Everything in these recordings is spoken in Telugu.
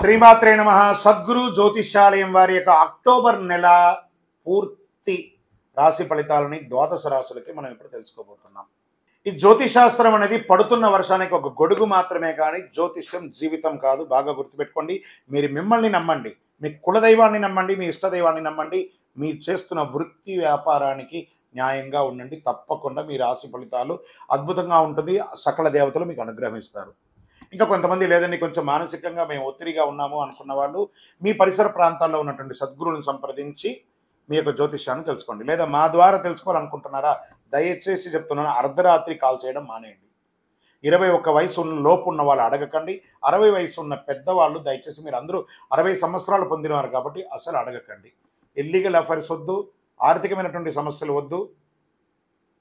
శ్రీమాత్రే నమః. సద్గురు జ్యోతిష్యాలయం వారి యొక్క అక్టోబర్ నెల పూర్తి రాశి ఫలితాలని ద్వాదశ రాశులకి మనం ఇప్పుడు తెలుసుకోబోతున్నాం. ఈ జ్యోతిషాస్త్రం అనేది పడుతున్న వర్షానికి ఒక గొడుగు మాత్రమే కానీ జ్యోతిష్యం జీవితం కాదు. బాగా గుర్తుపెట్టుకోండి. మీరు మిమ్మల్ని నమ్మండి, మీ కులదైవాన్ని నమ్మండి, మీ ఇష్టదైవాన్ని నమ్మండి. మీరు చేస్తున్న వృత్తి వ్యాపారానికి న్యాయంగా ఉండండి. తప్పకుండా మీ రాశి ఫలితాలు అద్భుతంగా ఉంటుంది. సకల దేవతలు మీకు అనుగ్రహిస్తారు. ఇంకా కొంతమంది లేదండి, కొంచెం మానసికంగా మేము ఒత్తిడిగా ఉన్నాము అనుకున్న వాళ్ళు మీ పరిసర ప్రాంతాల్లో ఉన్నటువంటి సద్గురువులను సంప్రదించి మీ యొక్క జ్యోతిష్యాన్ని తెలుసుకోండి. లేదా మా ద్వారా తెలుసుకోవాలనుకుంటున్నారా? దయచేసి చెప్తున్నాను, అర్ధరాత్రి కాల్ చేయడం మానేయండి. 21 వయసు లోపు ఉన్న వాళ్ళు అడగకండి. 60 వయసు ఉన్న పెద్దవాళ్ళు దయచేసి, మీరు అందరూ 60 సంవత్సరాలు పొందినవారు కాబట్టి అసలు అడగకండి. ఇల్లీగల్ అఫైర్స్ వద్దు, ఆర్థికమైనటువంటి సమస్యలు వద్దు,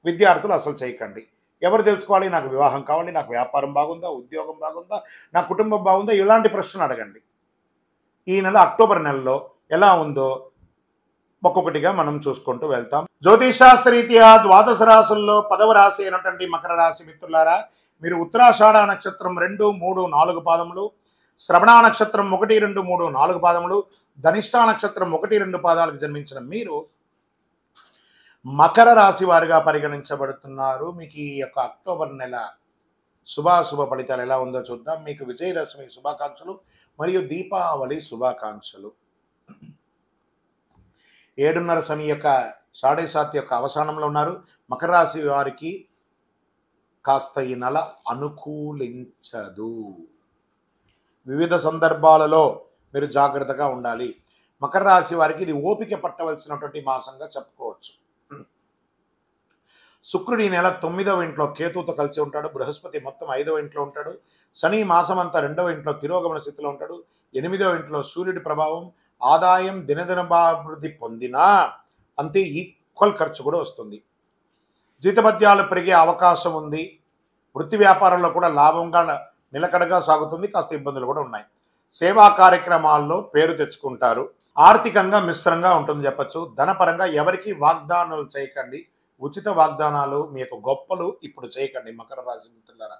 విద్యార్థులు అసలు చేయకండి. ఎవరు తెలుసుకోవాలి? నాకు వివాహం కావాలి, నాకు వ్యాపారం బాగుందా, ఉద్యోగం బాగుందా, నా కుటుంబం బాగుందా, ఇలాంటి ప్రశ్నలు అడగండి. ఈ నెల అక్టోబర్ నెలలో ఎలా ఉందో ఒక్కొక్కటిగా మనం చూసుకుంటూ వెళ్తాం. జ్యోతిషాస్త్రరీత్యా ద్వాదశ రాశుల్లో 10వ రాశి అయినటువంటి మకర రాశి మిత్రులారా, మీరు ఉత్తరాషాఢ నక్షత్రం 2, 3, 4 పాదములు, శ్రవణ నక్షత్రం 1, 2, 3, 4 పాదములు, ధనిష్ఠా నక్షత్రం 1, 2 పాదాలకు జన్మించిన మీరు మకర రాశి వారిగా పరిగణించబడుతున్నారు. మీకు ఈ యొక్క అక్టోబర్ నెల శుభాశుభ ఫలితాలు ఎలా ఉందో చూద్దాం. మీకు విజయదశమి శుభాకాంక్షలు మరియు దీపావళి శుభాకాంక్షలు. 7:30 శని యొక్క 7:30 యొక్క అవసానంలో ఉన్నారు. మకర రాశి వారికి కాస్త ఈ నెల అనుకూలించదు. వివిధ సందర్భాలలో మీరు జాగ్రత్తగా ఉండాలి. మకర రాశి వారికి ఇది ఓపిక పట్టవలసినటువంటి మాసంగా చెప్పుకోవచ్చు. శుక్రుడు ఈ నెల 9వ ఇంట్లో కేతుతో కలిసి ఉంటాడు. బృహస్పతి మొత్తం 5వ ఇంట్లో ఉంటాడు. శని మాసం అంతా 2వ ఇంట్లో తిరోగమన స్థితిలో ఉంటాడు. 8వ ఇంట్లో సూర్యుడి ప్రభావం. ఆదాయం దినదినాభివృద్ధి పొందినా అంతే ఈక్వల్ ఖర్చు కూడా వస్తుంది. జీతభత్యాలు పెరిగే అవకాశం ఉంది. వృత్తి వ్యాపారంలో కూడా లాభంగా నిలకడగా సాగుతుంది. కాస్త ఇబ్బందులు కూడా ఉన్నాయి. సేవా కార్యక్రమాల్లో పేరు తెచ్చుకుంటారు. ఆర్థికంగా మిశ్రంగా ఉంటుంది చెప్పచ్చు. ధనపరంగా ఎవరికి వాగ్దానాలు చేయకండి. ఉచిత వాగ్దానాలు, మీ యొక్క గొప్పలు ఇప్పుడు చేయకండి. మకర రాశి మిత్రులారా,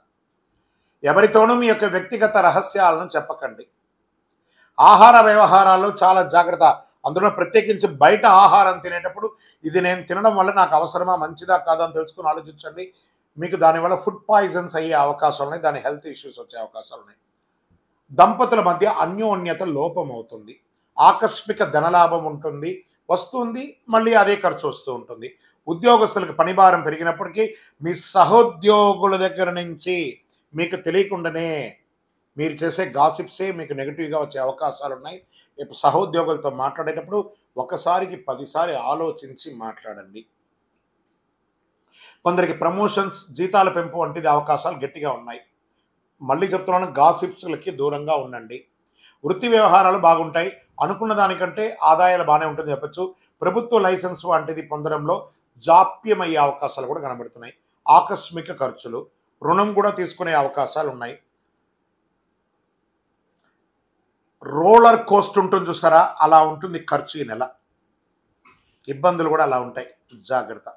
ఎవరితోనూ మీ యొక్క వ్యక్తిగత రహస్యాలను చెప్పకండి. ఆహార వ్యవహారాల్లో చాలా జాగ్రత్త. అందులో ప్రత్యేకించి బయట ఆహారం తినేటప్పుడు ఇది నేను తినడం వల్ల నాకు అవసరమా, మంచిదా కాదా అని తెలుసుకుని ఆలోచించండి. మీకు దానివల్ల ఫుడ్ పాయిజన్స్ అయ్యే అవకాశాలు ఉన్నాయి. దాని హెల్త్ ఇష్యూస్ వచ్చే అవకాశాలు ఉన్నాయి. దంపతుల మధ్య అన్యోన్యత లోపం అవుతుంది. ఆకస్మిక ధనలాభం ఉంటుంది, వస్తుంది, మళ్ళీ అదే ఖర్చు వస్తూ ఉంటుంది. ఉద్యోగస్తులకు పనిభారం పెరిగినప్పటికీ మీ సహోద్యోగుల దగ్గర నుంచి మీకు తెలియకుండానే మీరు చేసే గాసిప్సే మీకు నెగిటివ్గా వచ్చే అవకాశాలు ఉన్నాయి. ఇప్పుడు సహోద్యోగులతో మాట్లాడేటప్పుడు ఒకసారికి 10 సార్లు ఆలోచించి మాట్లాడండి. కొందరికి ప్రమోషన్స్, జీతాల పెంపు వంటిది అవకాశాలు గట్టిగా ఉన్నాయి. మళ్ళీ చెప్తున్నాను, గాసిప్స్లకి దూరంగా ఉండండి. వృత్తి వ్యవహారాలు బాగుంటాయి. అనుకున్న దానికంటే ఆదాయాలు బాగానే ఉంటుంది చెప్పచ్చు. ప్రభుత్వ లైసెన్స్ వంటిది పొందడంలో జాప్యమయ్యే అవకాశాలు కూడా కనబడుతున్నాయి. ఆకస్మిక ఖర్చులు, రుణం కూడా తీసుకునే అవకాశాలు ఉన్నాయి. రోలర్ కోస్ట్ ఉంటుంది చూస్తారా, అలా ఉంటుంది ఖర్చు ఈ నెల. ఇబ్బందులు కూడా అలా ఉంటాయి, జాగ్రత్త.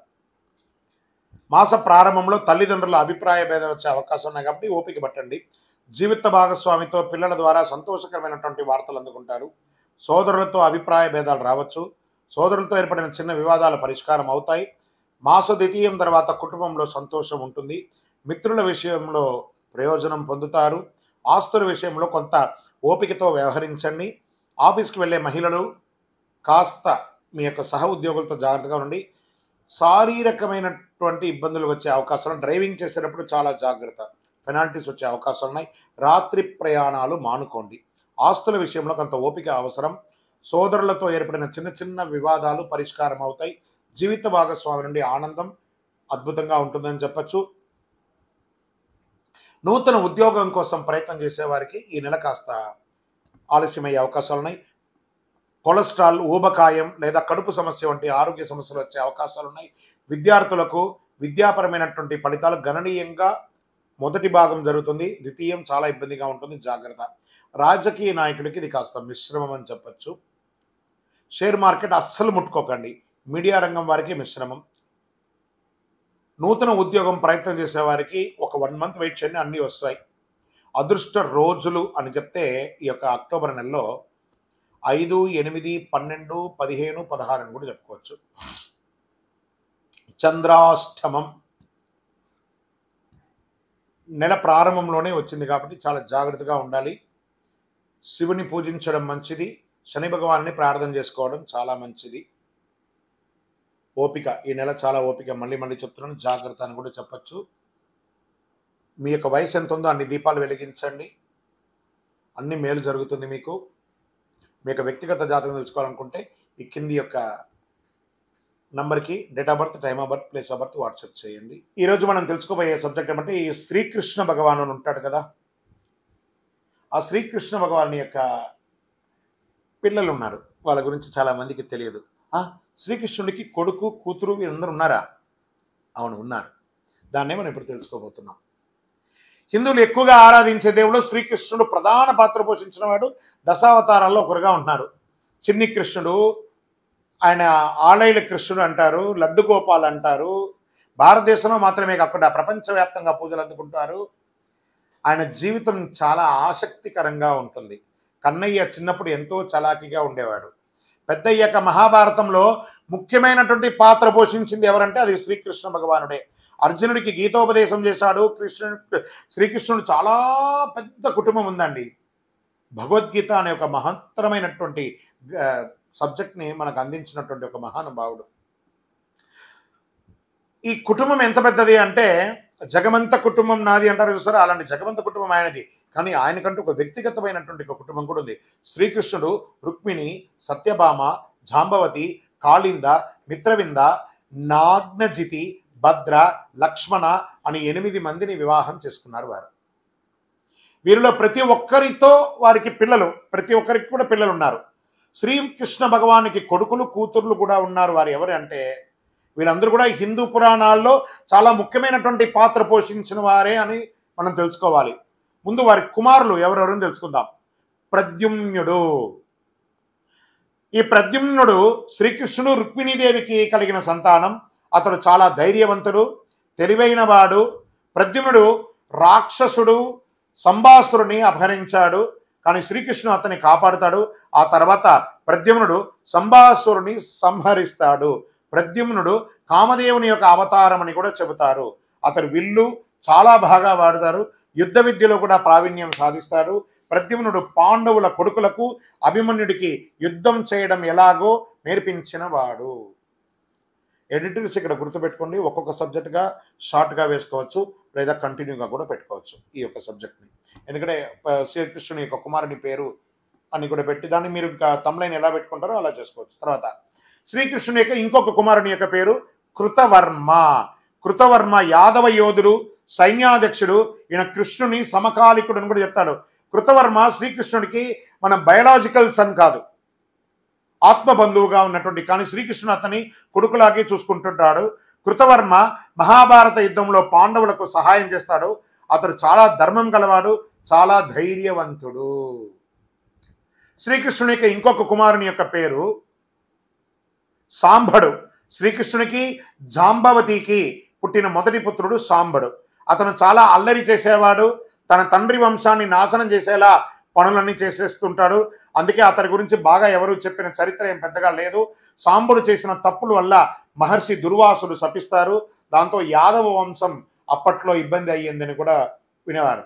మాస ప్రారంభంలో తల్లిదండ్రుల అభిప్రాయ భేదం వచ్చే అవకాశం ఉన్నాయి కాబట్టి ఓపిక పట్టండి. జీవిత భాగస్వామితో పిల్లల ద్వారా సంతోషకరమైనటువంటి వార్తలు అందుకుంటారు. సోదరులతో అభిప్రాయ భేదాలు రావచ్చు. సోదరులతో ఏర్పడిన చిన్న వివాదాలు పరిష్కారం అవుతాయి. మాస ద్వితీయం తర్వాత కుటుంబంలో సంతోషం ఉంటుంది. మిత్రుల విషయంలో ప్రయోజనం పొందుతారు. ఆస్తుల విషయంలో కొంత ఓపికతో వ్యవహరించండి. ఆఫీస్కి వెళ్ళే మహిళలు కాస్త మీ యొక్క సహ ఉద్యోగులతో జాగ్రత్తగా ఉండండి. శారీరకమైనటువంటి ఇబ్బందులు వచ్చే అవకాశాలు, డ్రైవింగ్ చేసేటప్పుడు చాలా జాగ్రత్త. పెనాల్టీస్ వచ్చే అవకాశాలు ఉన్నాయి. రాత్రి ప్రయాణాలు మానుకోండి. ఆస్తుల విషయంలో కొంత ఓపిక అవసరం. సోదరులతో ఏర్పడిన చిన్న చిన్న వివాదాలు పరిష్కారం అవుతాయి. జీవిత భాగస్వామి నుండి ఆనందం అద్భుతంగా ఉంటుందని చెప్పచ్చు. నూతన ఉద్యోగం కోసం ప్రయత్నం చేసేవారికి ఈ నెల కాస్త ఆలస్యమయ్యే అవకాశాలు ఉన్నాయి. కొలెస్ట్రాల్, ఊబకాయం లేదా కడుపు సమస్య వంటి ఆరోగ్య సమస్యలు వచ్చే అవకాశాలు ఉన్నాయి. విద్యార్థులకు విద్యాపరమైనటువంటి ఫలితాలు గణనీయంగా మొదటి భాగం జరుగుతుంది. ద్వితీయం చాలా ఇబ్బందిగా ఉంటుంది, జాగ్రత్త. రాజకీయ నాయకులకి ఇది కాస్త మిశ్రమం అని చెప్పచ్చు. షేర్ మార్కెట్ అస్సలు ముట్టుకోకండి. మీడియా రంగం వారికి మిశ్రమం. నూతన ఉద్యోగం ప్రయత్నం చేసే వారికి ఒక 1 మంత్ వెయిట్ చేయండి, అన్నీ వస్తాయి. అదృష్ట రోజులు అని చెప్తే ఈ యొక్క అక్టోబర్ నెలలో 5, 8, 12, 15, 16 అని కూడా చెప్పుకోవచ్చు. చంద్రాష్టమం నెల ప్రారంభంలోనే వచ్చింది కాబట్టి చాలా జాగ్రత్తగా ఉండాలి. శివుని పూజించడం మంచిది. శని భగవాన్ని ప్రార్థన చేసుకోవడం చాలా మంచిది. ఓపిక, ఈ నెల చాలా ఓపిక. మళ్ళీ చెప్తున్నాను, జాగ్రత్త అని కూడా చెప్పచ్చు. మీ యొక్క వయసు ఎంత ఉందో అన్ని దీపాలు వెలిగించండి, అన్ని మేలు జరుగుతుంది మీకు. మీ యొక్క వ్యక్తిగత జాతకం తెలుసుకోవాలనుకుంటే ఈ కింది యొక్క నంబర్కి date of birth, time of birth, place of birth WhatsApp చేయండి. ఈరోజు మనం తెలుసుకోబోయే సబ్జెక్ట్ ఏమంటే, ఈ శ్రీకృష్ణ భగవాను అని ఉంటాడు కదా, ఆ శ్రీకృష్ణ భగవాను యొక్క పిల్లలు ఉన్నారు. వాళ్ళ గురించి చాలామందికి తెలియదు. శ్రీకృష్ణుడికి కొడుకు, కూతురు వీరందరూ ఉన్నారా? అవును, ఉన్నారు. దాన్నే మనం ఇప్పుడు తెలుసుకోబోతున్నాం. హిందువులు ఎక్కువగా ఆరాధించే దేవుడు శ్రీకృష్ణుడు ప్రధాన పాత్ర పోషించిన వాడు. దశావతారాల్లో ఒకరుగా ఉన్నారు. చిన్ని కృష్ణుడు, ఆయన ఆలైల కృష్ణుడు అంటారు, లడ్డు గోపాల్ అంటారు. భారతదేశంలో మాత్రమే కాకుండా ప్రపంచవ్యాప్తంగా పూజలు అందుకుంటారు. ఆయన జీవితం చాలా ఆసక్తికరంగా ఉంటుంది. కన్నయ్య చిన్నప్పుడు ఎంతో చలాకీగా ఉండేవాడు. పెద్దయ్యాక మహాభారతంలో ముఖ్యమైనటువంటి పాత్ర పోషించింది ఎవరంటే అది శ్రీకృష్ణ భగవానుడే. అర్జునుడికి గీతోపదేశం చేశాడు. శ్రీకృష్ణుడు చాలా పెద్ద కుటుంబం ఉందండి. భగవద్గీత అనే ఒక మహత్తరమైనటువంటి సబ్జెక్ట్ని మనకు అందించినటువంటి ఒక మహానుభావుడు. ఈ కుటుంబం ఎంత పెద్దది అంటే, జగమంత కుటుంబం నాది అంటారు చూస్తారా, అలాంటి జగమంత కుటుంబం ఆయనది. కానీ ఆయనకంటూ ఒక వ్యక్తిగతమైనటువంటి ఒక కుటుంబం కూడా ఉంది. శ్రీకృష్ణుడు రుక్మిణి, సత్యభామ, జాంబవతి, కాళింద, మిత్రవింద, నాగ్నజితి, భద్ర, లక్ష్మణ అని 8 మందిని వివాహం చేసుకున్నారు వారు. వీరిలో ప్రతి ఒక్కరితో వారికి పిల్లలు, ప్రతి ఒక్కరికి కూడా పిల్లలు ఉన్నారు. శ్రీకృష్ణ భగవానికి కొడుకులు, కూతుర్లు కూడా ఉన్నారు. వారు ఎవరు అంటే, వీళ్ళందరూ కూడా హిందూ పురాణాల్లో చాలా ముఖ్యమైనటువంటి పాత్ర పోషించిన వారే అని మనం తెలుసుకోవాలి. ముందు వారి కుమారులు ఎవరెవరని తెలుసుకుందాం. ప్రద్యుమ్నుడు. ఈ ప్రద్యుమ్నుడు శ్రీకృష్ణుడు రుక్మిణీదేవికి కలిగిన సంతానం. అతడు చాలా ధైర్యవంతుడు, తెలివైన వాడు. ప్రద్యుమ్నుడు రాక్షసుడు సంబాసురుని అపహరించాడు, కానీ శ్రీకృష్ణుడు అతన్ని కాపాడుతాడు. ఆ తర్వాత ప్రద్యుమ్నుడు సంబాసురుని సంహరిస్తాడు. ప్రద్యుమ్నుడు కామదేవుని యొక్క అవతారం అని కూడా చెబుతారు. అతడు విల్లు చాలా బాగా వాడతారు. యుద్ధ విద్యలో కూడా ప్రావీణ్యం సాధిస్తారు. ప్రద్యుమ్నుడు పాండవుల కొడుకులకు అభిమన్యుడికి యుద్ధం చేయడం ఎలాగో నేర్పించిన వాడు. ఎడిటర్స్ ఇక్కడ గుర్తుపెట్టుకోండి. ఒక్కొక్క సబ్జెక్ట్గా షార్ట్గా వేసుకోవచ్చు, లేదా కంటిన్యూగా కూడా పెట్టుకోవచ్చు ఈ యొక్క సబ్జెక్ట్ని. ఎందుకంటే శ్రీకృష్ణుని యొక్క కుమారుని పేరు అని కూడా పెట్టి దాన్ని మీరు తమ్లైన్ ఎలా పెట్టుకుంటారో అలా చేసుకోవచ్చు. తర్వాత శ్రీకృష్ణుని యొక్క ఇంకొక కుమారుని యొక్క పేరు కృతవర్మ. కృతవర్మ యాదవ యోధుడు, సైన్యాధ్యక్షుడు. ఈయన కృష్ణుని సమకాలికుడు అని కూడా చెప్తాడు. కృతవర్మ శ్రీకృష్ణుడికి మన బయలాజికల్ సన్ కాదు, ఆత్మ బంధువుగా ఉన్నటువంటి, కానీ శ్రీకృష్ణుడు అతని కొడుకులాగే చూసుకుంటుంటాడు. కృతవర్మ మహాభారత యుద్ధంలో పాండవులకు సహాయం చేస్తాడు. అతడు చాలా ధర్మం గలవాడు, చాలా ధైర్యవంతుడు. శ్రీకృష్ణుని యొక్క ఇంకొక కుమారుని యొక్క పేరు సాంబడు. శ్రీకృష్ణునికి జాంబవతికి పుట్టిన మొదటి పుత్రుడు సాంబడు. అతను చాలా అల్లరి చేసేవాడు. తన తండ్రి వంశాన్ని నాశనం చేసేలా పనులన్నీ చేసేస్తుంటాడు. అందుకే అతడి గురించి బాగా ఎవరు చెప్పిన చరిత్ర ఏం పెద్దగా లేదు. సాంబడు చేసిన తప్పుల వల్ల మహర్షి దుర్వాసుడు శపిస్తారు. దాంతో యాదవ వంశం అప్పట్లో ఇబ్బంది అయ్యిందని కూడా వినేవారు.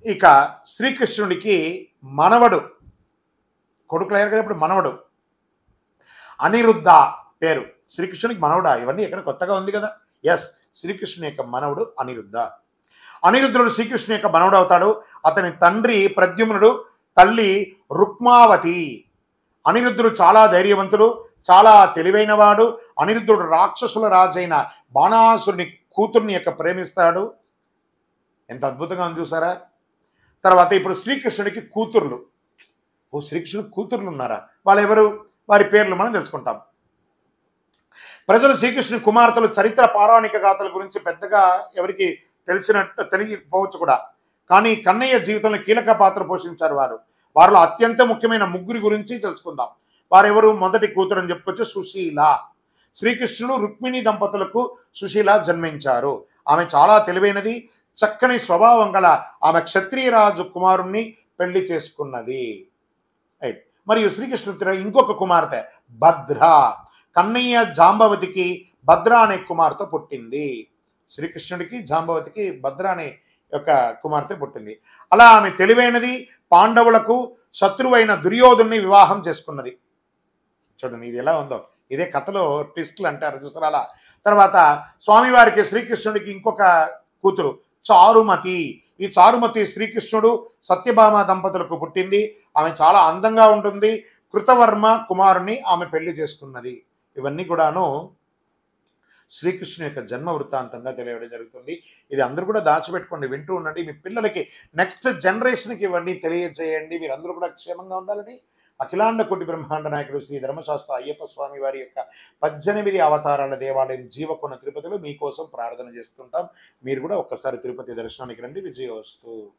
ఇక శ్రీకృష్ణుడికి మనవడు, కొడుకులు అయ్యారు కదా, ఇప్పుడు మనవడు అనిరుద్ధ పేరు. శ్రీకృష్ణునికి మనవడా? ఇవన్నీ ఎక్కడ కొత్తగా ఉంది కదా. ఎస్, శ్రీకృష్ణుని యొక్క మనవడు అనిరుద్ధ. అనిరుద్ధుడు శ్రీకృష్ణుని యొక్క మనవడు అవుతాడు. అతని తండ్రి ప్రద్యుమ్నుడు, తల్లి రుక్మావతి. అనిరుద్ధుడు చాలా ధైర్యవంతుడు, చాలా తెలివైనవాడు. అనిరుద్ధుడు రాక్షసుల రాజైన బాణాసురుని కూతుర్ని యొక్క ప్రేమిస్తాడు. ఎంత అద్భుతంగా ఉంది చూసారా. తర్వాత ఇప్పుడు శ్రీకృష్ణుడికి కూతుర్లు. శ్రీకృష్ణుడికి కూతుర్లు ఉన్నారా? వాళ్ళు ఎవరు? వారి పేర్లు మనం తెలుసుకుంటాం. ప్రజలు శ్రీకృష్ణుని కుమార్తెలు చరిత్ర పౌరాణిక గాథల గురించి పెద్దగా ఎవరికి తెలియకపోవచ్చు కూడా, కానీ కన్నయ్య జీవితంలో కీలక పాత్ర పోషించారు వారు. వారిలో అత్యంత ముఖ్యమైన ముగ్గురి గురించి తెలుసుకుందాం. వారెవరు? మొదటి కూతురు అని చెప్పుకోవచ్చు, సుశీల. శ్రీకృష్ణుడు రుక్మిణి దంపతులకు సుశీల జన్మించారు. ఆమె చాలా తెలివైనది, చక్కని స్వభావం గల ఆమె క్షత్రియరాజు కుమారుణ్ణి పెళ్లి చేసుకున్నది. రైట్. మరియు శ్రీకృష్ణుడి ఇంకొక కుమార్తె భద్ర, కన్నయ్య జాంబవతికి భద్ర అనే కుమార్తె పుట్టింది. శ్రీకృష్ణుడికి జాంబవతికి భద్ర అనే యొక్క కుమార్తె పుట్టింది. అలా ఆమె తెలివైనది, పాండవులకు శత్రువైన దుర్యోధుని వివాహం చేసుకున్నది. చూడండి ఇది ఎలా ఉందో, ఇదే కథలో ట్విస్ట్లు అంటారు చూసారు అలా. తర్వాత స్వామివారికి శ్రీకృష్ణుడికి ఇంకొక కూతురు చారుమతి. ఈ చారుమతి శ్రీకృష్ణుడు సత్యభామ దంపతులకు పుట్టింది. ఆమె చాలా అందంగా ఉంటుంది. కృతవర్మ కుమారుని ఆమె పెళ్లి చేసుకున్నది. ఇవన్నీ కూడాను శ్రీకృష్ణు యొక్క జన్మ వృత్తాంతంగా తెలియడం జరుగుతుంది. ఇది అందరూ కూడా దాచిపెట్టుకోండి, వింటూ ఉండండి. మీ పిల్లలకి నెక్స్ట్ జనరేషన్కి ఇవన్నీ తెలియజేయండి. మీరు అందరూ కూడా క్షేమంగా ఉండాలని అఖిలాండ కోటి బ్రహ్మాండ నాయకుడు శ్రీ ధర్మశాస్త్ర అయ్యప్ప స్వామి వారి యొక్క 18 అవతారాల దేవాలయం జీవకొండ తిరుపతిలో మీకోసం ప్రార్థన చేస్తుంటాం. మీరు కూడా ఒక్కసారి తిరుపతి దర్శనానికి రండి. విజయోస్తు.